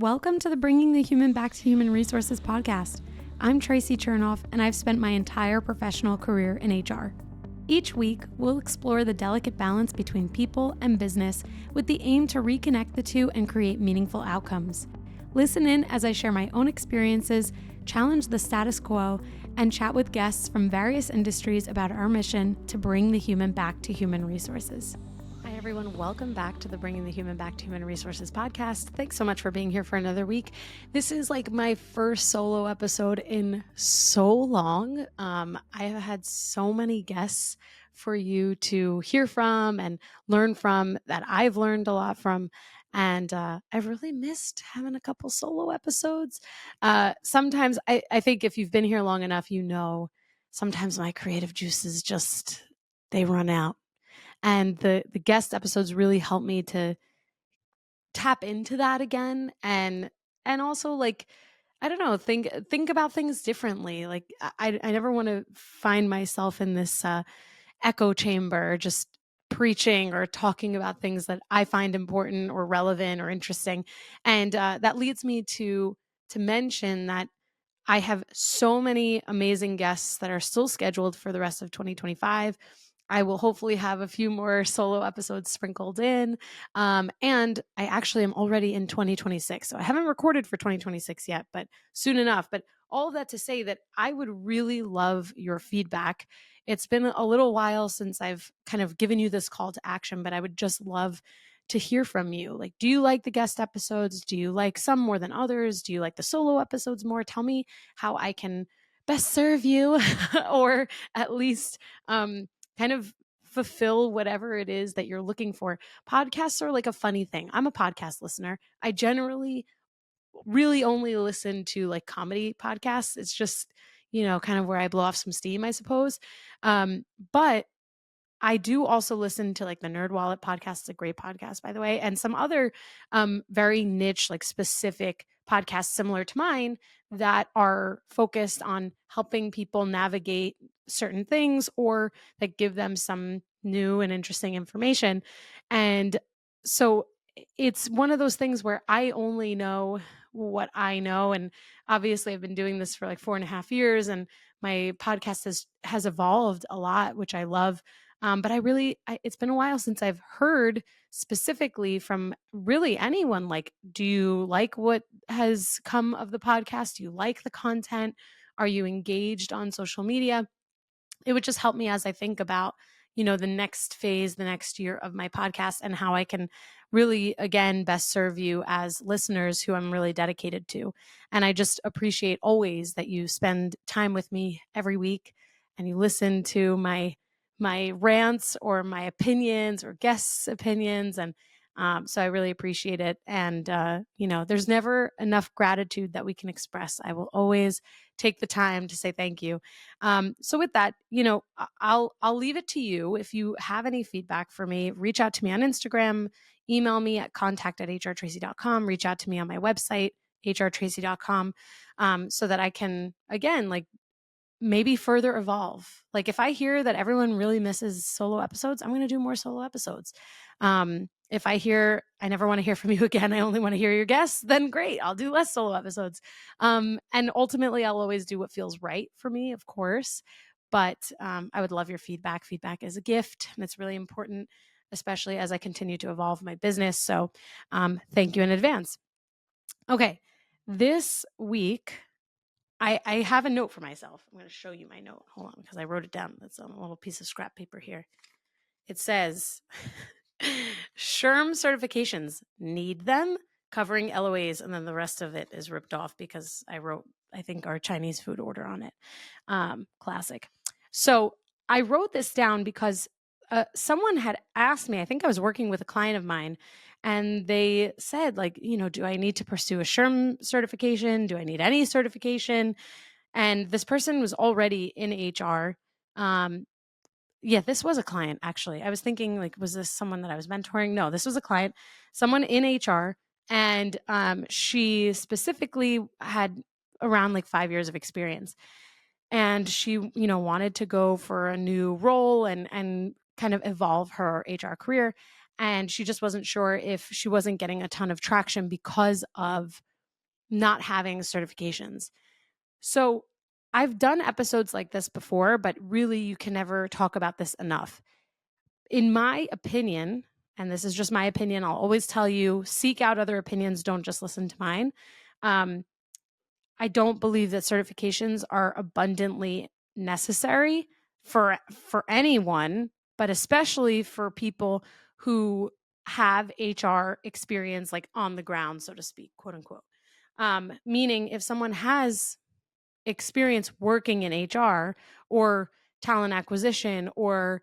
Welcome to the Bringing the Human Back to Human Resources podcast. I'm Traci Chernoff, and I've spent my entire professional career in HR. Each week, we'll explore the delicate balance between people and business with the aim to reconnect the two and create meaningful outcomes. Listen in as I share my own experiences, challenge the status quo, and chat with guests from various industries about our mission to bring the human back to human resources. Hi, everyone. Welcome back to the Bringing the Human Back to Human Resources podcast. Thanks so much for being here for another week. This is like my first solo episode in so long. I have had so many guests for you to hear from and learn from that I've learned a lot from. And I've really missed having a couple solo episodes. Sometimes I think if you've been here long enough, you know, sometimes my creative juices just, they run out. And the guest episodes really help me to tap into that again and also like, I don't know, think about things differently. Like I never want to find myself in this echo chamber just preaching or talking about things that I find important or relevant or interesting. And that leads me to mention that I have so many amazing guests that are still scheduled for the rest of 2025. I will hopefully have a few more solo episodes sprinkled in. And I actually am already in 2026. So I haven't recorded for 2026 yet, but soon enough. But all of that to say that I would really love your feedback. It's been a little while since I've kind of given you this call to action, but I would just love to hear from you. Like, do you like the guest episodes? Do you like some more than others? Do you like the solo episodes more? Tell me how I can best serve you or at least kind of fulfill whatever it is that you're looking for. Podcasts are like a funny thing. I'm a podcast listener. I generally really only listen to like comedy podcasts. It's just, you know, kind of where I blow off some steam, I suppose. But I do also listen to like the Nerd Wallet podcast. It's a great podcast, by the way, and some other very niche, like specific podcasts similar to mine that are focused on helping people navigate certain things or that give them some new and interesting information. And so it's one of those things where I only know what I know. And obviously I've been doing this for like 4.5 years and my podcast has evolved a lot, which I love. But it's been a while since I've heard specifically from really anyone. Like, do you like what has come of the podcast? Do you like the content? Are you engaged on social media? It would just help me as I think about, you know, the next phase, the next year of my podcast and how I can really, again, best serve you as listeners who I'm really dedicated to. And I just appreciate always that you spend time with me every week and you listen to my rants or my opinions or guests' opinions. And so I really appreciate it. And, you know, there's never enough gratitude that we can express. I will always take the time to say thank you. So with that, you know, I'll leave it to you. If you have any feedback for me, reach out to me on Instagram, email me at contact@hrtraci.com, reach out to me on my website, hrtraci.com, so that I can, again, like, maybe further evolve. Like if I hear that everyone really misses solo episodes, I'm going to do more solo episodes. If I hear I never want to hear from you again, I only want to hear your guests, then great, I'll do less solo episodes. And ultimately, I'll always do what feels right for me, of course. But I would love your feedback. Feedback is a gift, and it's really important, especially as I continue to evolve my business. So thank you in advance. Okay, this week, I have a note for myself. I'm going to show you my note. Hold on, because I wrote it down. It's on a little piece of scrap paper here. It says, SHRM certifications, need them, covering LOAs, and then the rest of it is ripped off because I wrote, I think, our Chinese food order on it. Classic. So I wrote this down because someone had asked me, I think I was working with a client of mine, and they said, like, you know, do I need to pursue a SHRM certification? Do I need any certification? And this person was already in HR. Yeah, this was a client, actually. I was thinking, like, was this someone that I was mentoring? No, this was a client, someone in HR. And she specifically had around like 5 years of experience. And she, you know, wanted to go for a new role and kind of evolve her HR career. And she just wasn't sure if she wasn't getting a ton of traction because of not having certifications. So I've done episodes like this before, but really you can never talk about this enough. In my opinion, and this is just my opinion, I'll always tell you, seek out other opinions, don't just listen to mine. Um, I don't believe that certifications are abundantly necessary for anyone, but especially for people who have HR experience, like on the ground, so to speak, quote unquote. Meaning, if someone has experience working in HR or talent acquisition or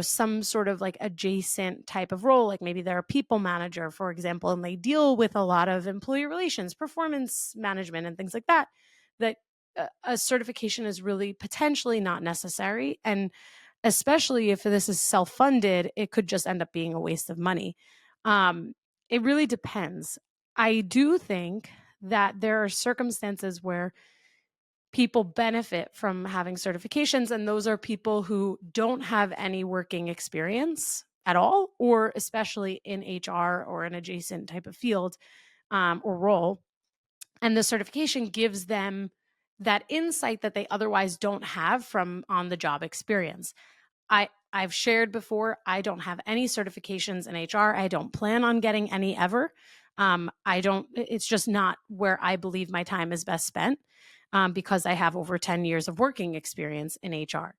some sort of like adjacent type of role, like maybe they're a people manager, for example, and they deal with a lot of employee relations, performance management, and things like that, that a certification is really potentially not necessary. And especially if this is self-funded, it could just end up being a waste of money. It really depends. I do think that there are circumstances where people benefit from having certifications, and those are people who don't have any working experience at all, or especially in HR or an adjacent type of field or role. And the certification gives them that insight that they otherwise don't have from on the job experience. I've shared before, I don't have any certifications in HR. I don't plan on getting any ever. It's just not where I believe my time is best spent, because I have over 10 years of working experience in HR.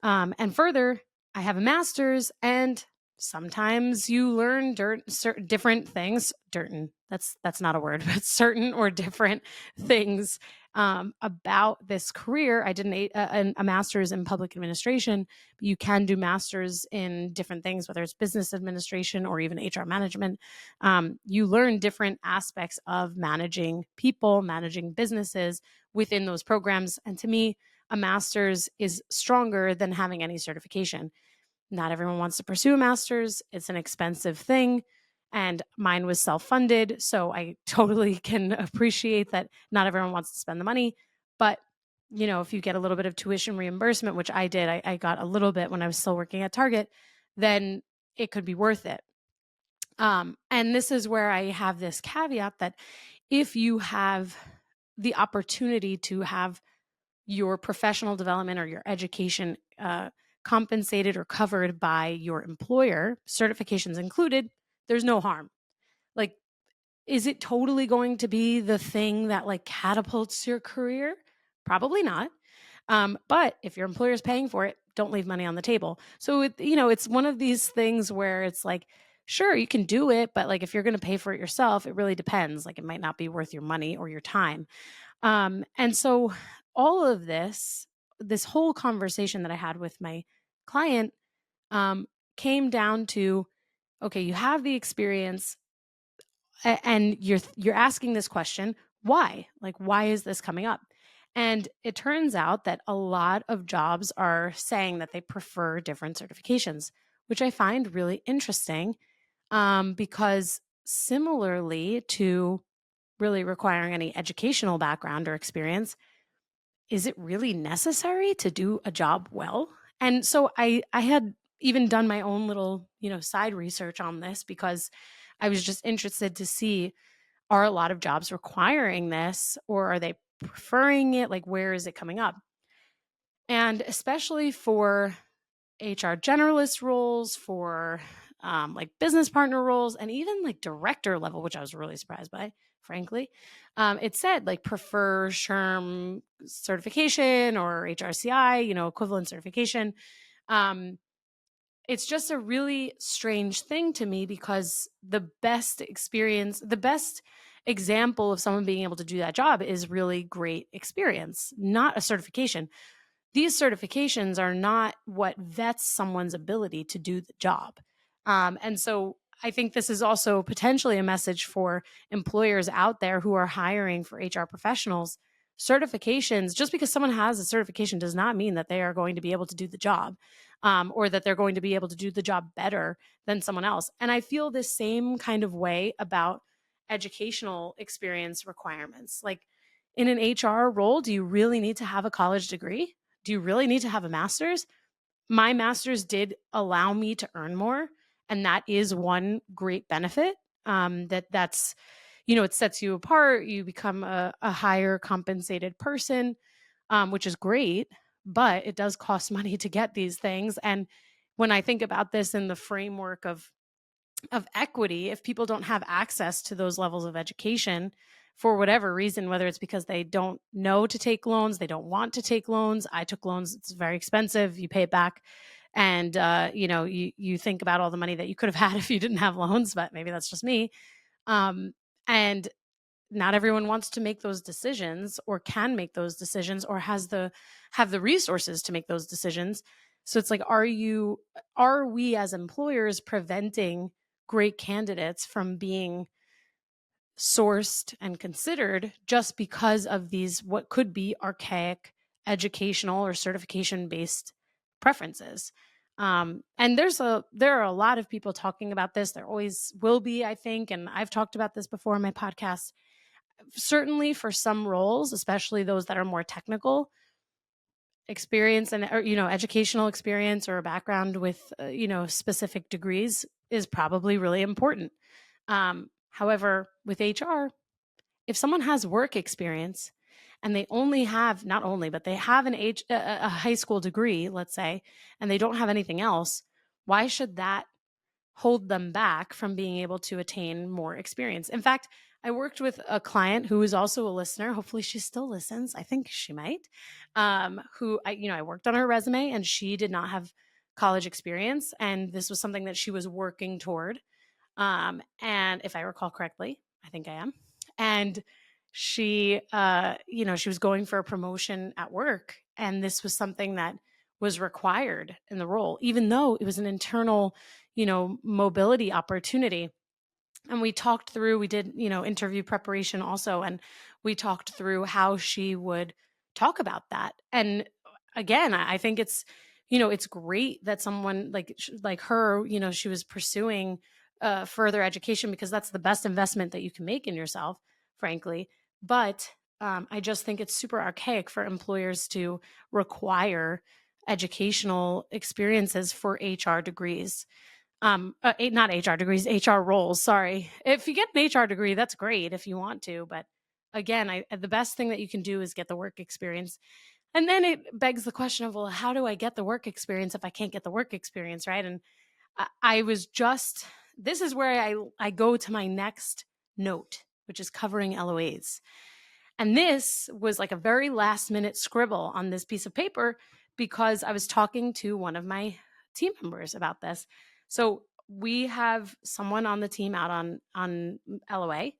And further, I have a master's, and sometimes you learn different things. That's not a word, but certain or different things about this career. I did a master's in public administration. But you can do masters in different things, whether it's business administration or even HR management. You learn different aspects of managing people, managing businesses within those programs. And to me, a master's is stronger than having any certification. Not everyone wants to pursue a master's. It's an expensive thing. And mine was self-funded. So I totally can appreciate that not everyone wants to spend the money. But, if you get a little bit of tuition reimbursement, which I did, I got a little bit when I was still working at Target, then it could be worth it. And this is where I have this caveat that if you have the opportunity to have your professional development or your education compensated or covered by your employer, certifications included, there's no harm. Like, is it totally going to be the thing that like catapults your career? Probably not. But if your employer is paying for it, don't leave money on the table. So it's one of these things where it's like, sure, you can do it, but like if you're going to pay for it yourself, it really depends. Like it might not be worth your money or your time. And so all of this whole conversation that I had with my client came down to, okay, you have the experience and you're asking this question, why? Like, why is this coming up? And it turns out that a lot of jobs are saying that they prefer different certifications, which I find really interesting, because similarly to really requiring any educational background or experience, is it really necessary to do a job well? And so I had even done my own little, side research on this because I was just interested to see, are a lot of jobs requiring this or are they preferring it? Like, where is it coming up? And especially for HR generalist roles, for like business partner roles, and even like director level, which I was really surprised by, frankly. It said like prefer SHRM certification or HRCI, equivalent certification. It's just a really strange thing to me because the best example of someone being able to do that job is really great experience, not a certification. These certifications are not what vets someone's ability to do the job. And so I think this is also potentially a message for employers out there who are hiring for HR professionals. Certifications, just because someone has a certification does not mean that they are going to be able to do the job, or that they're going to be able to do the job better than someone else. And I feel this same kind of way about educational experience requirements. Like in an HR role, do you really need to have a college degree? Do you really need to have a master's? My master's did allow me to earn more, and that is one great benefit. That's it sets you apart. You become a higher compensated person, which is great, but it does cost money to get these things. And when I think about this in the framework of equity, if people don't have access to those levels of education for whatever reason, whether it's because they don't know to take loans, they don't want to take loans. I took loans, it's very expensive, you pay it back. And you think about all the money that you could have had if you didn't have loans, but maybe that's just me. And not everyone wants to make those decisions or can make those decisions or have the resources to make those decisions. So it's like, are we as employers preventing great candidates from being sourced and considered just because of these what could be archaic educational or certification based preferences? And there are a lot of people talking about this. There always will be, I think, and I've talked about this before on my podcast. Certainly for some roles, especially those that are more technical, experience and or, educational experience or a background with specific degrees is probably really important. However, with HR, if someone has work experience and they only have not only but they have a high school degree, let's say, and they don't have anything else, why should that hold them back from being able to attain more experience? In fact, I worked with a client who is also a listener. Hopefully she still listens. I think she might. Who I worked on her resume and she did not have college experience. And this was something that she was working toward. And if I recall correctly, I think I am. And she, she was going for a promotion at work. And this was something that was required in the role, even though it was an internal, mobility opportunity. And we did, interview preparation also. And we talked through how she would talk about that. And again, I think it's great that someone like her, she was pursuing further education because that's the best investment that you can make in yourself, frankly. But I just think it's super archaic for employers to require educational experiences for HR degrees. Not HR degrees, HR roles. Sorry. If you get an HR degree, that's great if you want to. But again, the best thing that you can do is get the work experience. And then it begs the question of, well, how do I get the work experience if I can't get the work experience, right? And I was just, this is where I go to my next note, which is covering LOAs. And this was like a very last minute scribble on this piece of paper because I was talking to one of my team members about this. So we have someone on the team out on LOA,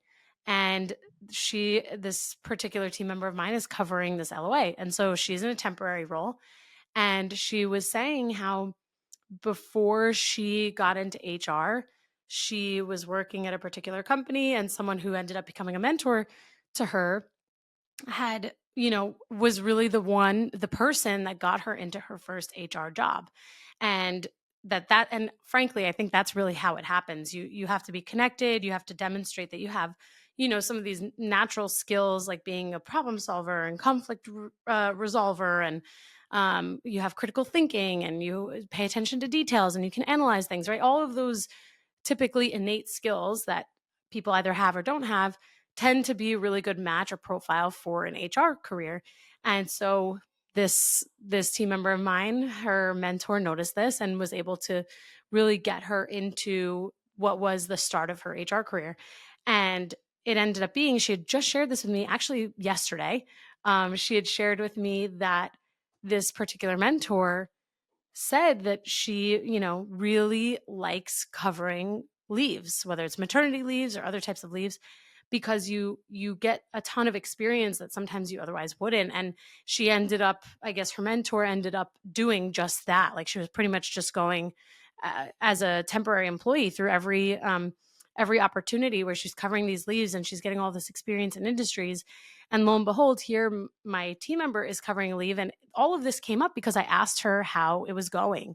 and this particular team member of mine is covering this LOA. And so she's in a temporary role. And she was saying how before she got into HR, she was working at a particular company, and someone who ended up becoming a mentor to her had, was really the person that got her into her first HR job. And and frankly, I think that's really how it happens. You have to be connected. You have to demonstrate that you have, some of these natural skills like being a problem solver and conflict resolver, and you have critical thinking and you pay attention to details and you can analyze things, right? All of those typically innate skills that people either have or don't have tend to be a really good match or profile for an HR career. And so this team member of mine, her mentor noticed this and was able to really get her into what was the start of her HR career. And it ended up being, she had just shared this with me actually yesterday. She had shared with me that this particular mentor said that she, really likes covering leaves, whether it's maternity leaves or other types of leaves, because you get a ton of experience that sometimes you otherwise wouldn't. And she ended up, I guess her mentor ended up doing just that. Like she was pretty much just going as a temporary employee through every opportunity where she's covering these leaves and she's getting all this experience in industries. And lo and behold, here my team member is covering a leave. And all of this came up because I asked her how it was going.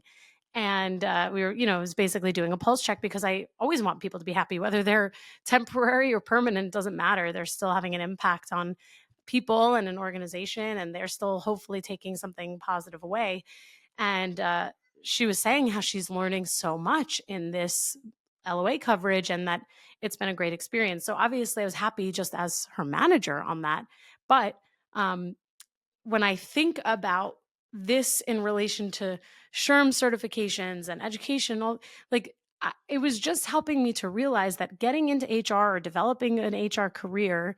And we were, it was basically doing a pulse check because I always want people to be happy, whether they're temporary or permanent, it doesn't matter. They're still having an impact on people and an organization, and they're still hopefully taking something positive away. And she was saying how she's learning so much in this LOA coverage and that it's been a great experience. So obviously I was happy just as her manager on that. But um, when I think about this in relation to SHRM certifications and educational, like it was just helping me to realize that getting into HR or developing an HR career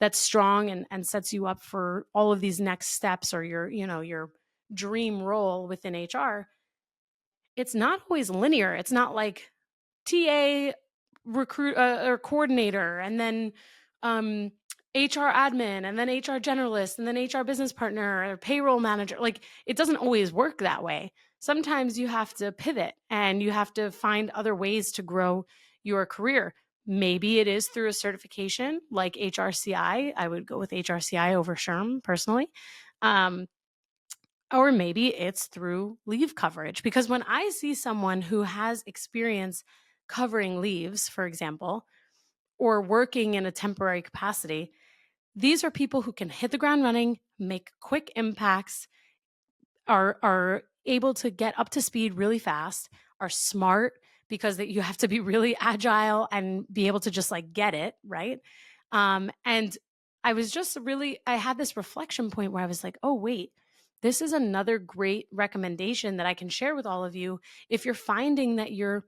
that's strong and sets you up for all of these next steps or your dream role within HR, it's not always linear. It's not like TA, recruit or coordinator, and then um, HR admin, and then HR generalist, and then HR business partner or payroll manager. Like it doesn't always work that way. Sometimes you have to pivot and you have to find other ways to grow your career. Maybe it is through a certification like HRCI. I would go with HRCI over SHRM personally. Um, or maybe it's through leave coverage. Because when I see someone who has experience covering leaves, for example, or working in a temporary capacity, these are people who can hit the ground running, make quick impacts, are able to get up to speed really fast, are smart because that you have to be really agile and be able to just like get it, right? And I was just really I had this reflection point where I was like, "Oh, wait. This is another great recommendation that I can share with all of you if you're finding that you're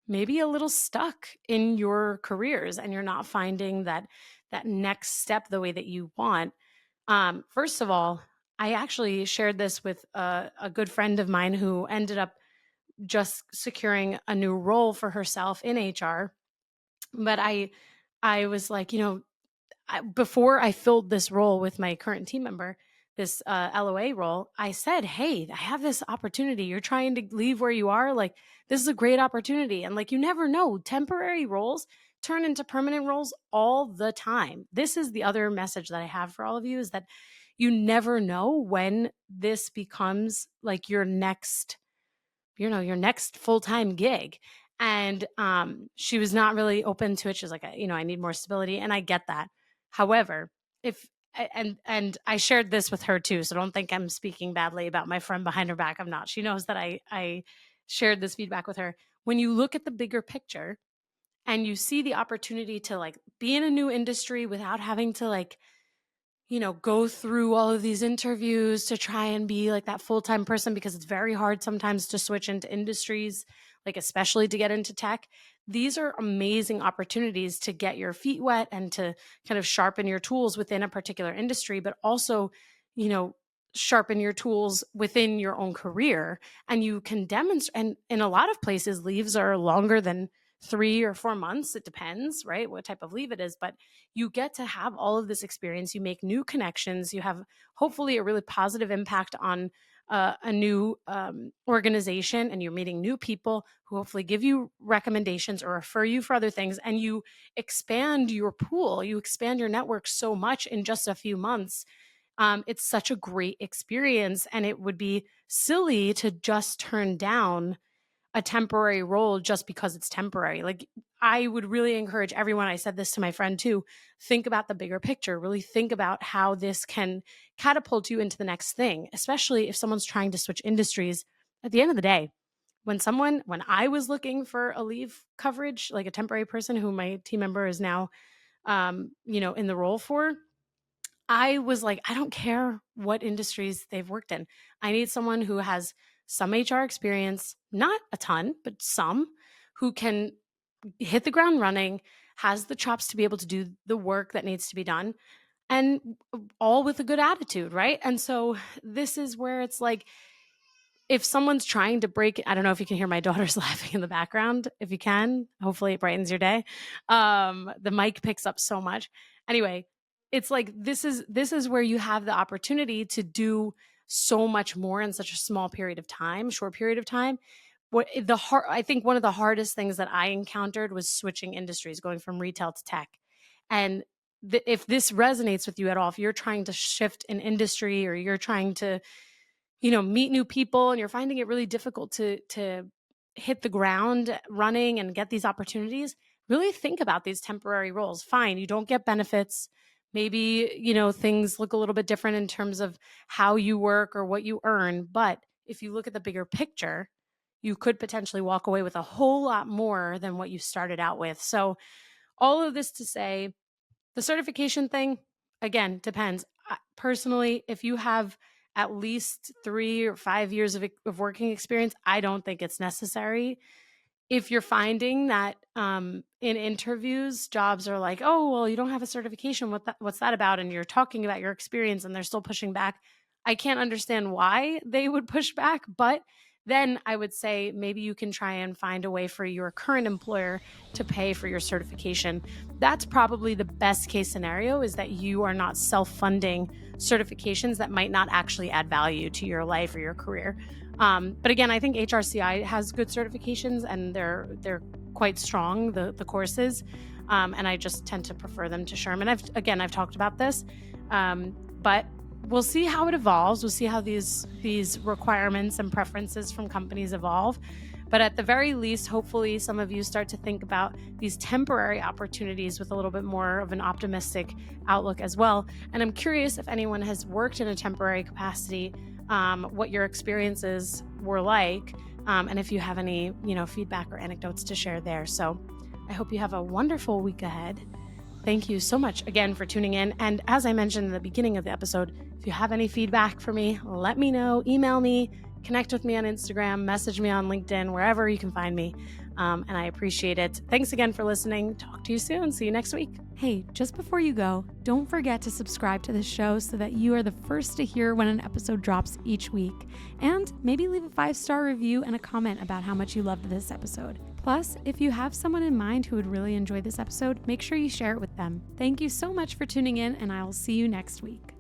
maybe a little stuck in your careers and you're not finding that next step the way that you want." First of all, I actually shared this with a good friend of mine who ended up just securing a new role for herself in HR. But I was like, before I filled this role with my current team member, this LOA role, I said, "Hey, I have this opportunity. You're trying to leave where you are. Like, this is a great opportunity." And like, you never know, temporary roles turn into permanent roles all the time. This is the other message that I have for all of you is that you never know when this becomes like your next full-time gig. And she was not really open to it. She was like, I need more stability, and I get that. However, if and I shared this with her too, so don't think I'm speaking badly about my friend behind her back. I'm not. She knows that I shared this feedback with her. When you look at the bigger picture and you see the opportunity to like be in a new industry without having to like go through all of these interviews to try and be like that full-time person, because it's very hard sometimes to switch into industries, like especially to get into tech. These are amazing opportunities to get your feet wet and to kind of sharpen your tools within a particular industry, but also, you know, sharpen your tools within your own career. And you can demonstrate, and in a lot of places, leaves are longer than 3 or 4 months. It depends, right? What type of leave it is, but you get to have all of this experience. You make new connections. You have hopefully a really positive impact on a new organization, and you're meeting new people who hopefully give you recommendations or refer you for other things. And you expand your pool, you expand your network so much in just a few months. It's such a great experience, and it would be silly to just turn down a temporary role just because it's temporary. Like, I would really encourage everyone, I said this to my friend too, think about the bigger picture, really think about how this can catapult you into the next thing, especially if someone's trying to switch industries. At the end of the day, when I was looking for a leave coverage, like a temporary person who my team member is now, in the role for, I was like, I don't care what industries they've worked in. I need someone who has some HR experience, not a ton, but some, who can hit the ground running, has the chops to be able to do the work that needs to be done, and all with a good attitude, right? And so this is where it's like, if someone's trying to break, I don't know if you can hear my daughters laughing in the background. If you can, hopefully it brightens your day. The mic picks up so much. Anyway, it's like this is where you have the opportunity to do so much more in such a short period of time. I think one of the hardest things that I encountered was switching industries, going from retail to tech. And if this resonates with you at all, if you're trying to shift an industry or you're trying to meet new people and you're finding it really difficult to hit the ground running and get these opportunities, really think about these temporary roles. Fine, you don't get benefits. Maybe, things look a little bit different in terms of how you work or what you earn. But if you look at the bigger picture, you could potentially walk away with a whole lot more than what you started out with. So all of this to say, the certification thing, again, depends. Personally, if you have at least 3 or 5 years of working experience, I don't think it's necessary. If you're finding that in interviews, jobs are like, oh, well, you don't have a certification. What's that about? And you're talking about your experience and they're still pushing back. I can't understand why they would push back, but then I would say maybe you can try and find a way for your current employer to pay for your certification. That's probably the best case scenario, is that you are not self-funding certifications that might not actually add value to your life or your career. But again, I think HRCI has good certifications and they're quite strong, the courses. And I just tend to prefer them to SHRM. And I've talked about this, but we'll see how it evolves. We'll see how these requirements and preferences from companies evolve. But at the very least, hopefully some of you start to think about these temporary opportunities with a little bit more of an optimistic outlook as well. And I'm curious if anyone has worked in a temporary capacity, what your experiences were like, and if you have any, feedback or anecdotes to share there. So I hope you have a wonderful week ahead. Thank you so much again for tuning in. And as I mentioned in the beginning of the episode, if you have any feedback for me, let me know, email me, connect with me on Instagram, message me on LinkedIn, wherever you can find me. And I appreciate it. Thanks again for listening. Talk to you soon. See you next week. Hey, just before you go, don't forget to subscribe to this show so that you are the first to hear when an episode drops each week. And maybe leave a 5-star review and a comment about how much you loved this episode. Plus, if you have someone in mind who would really enjoy this episode, make sure you share it with them. Thank you so much for tuning in, and I will see you next week.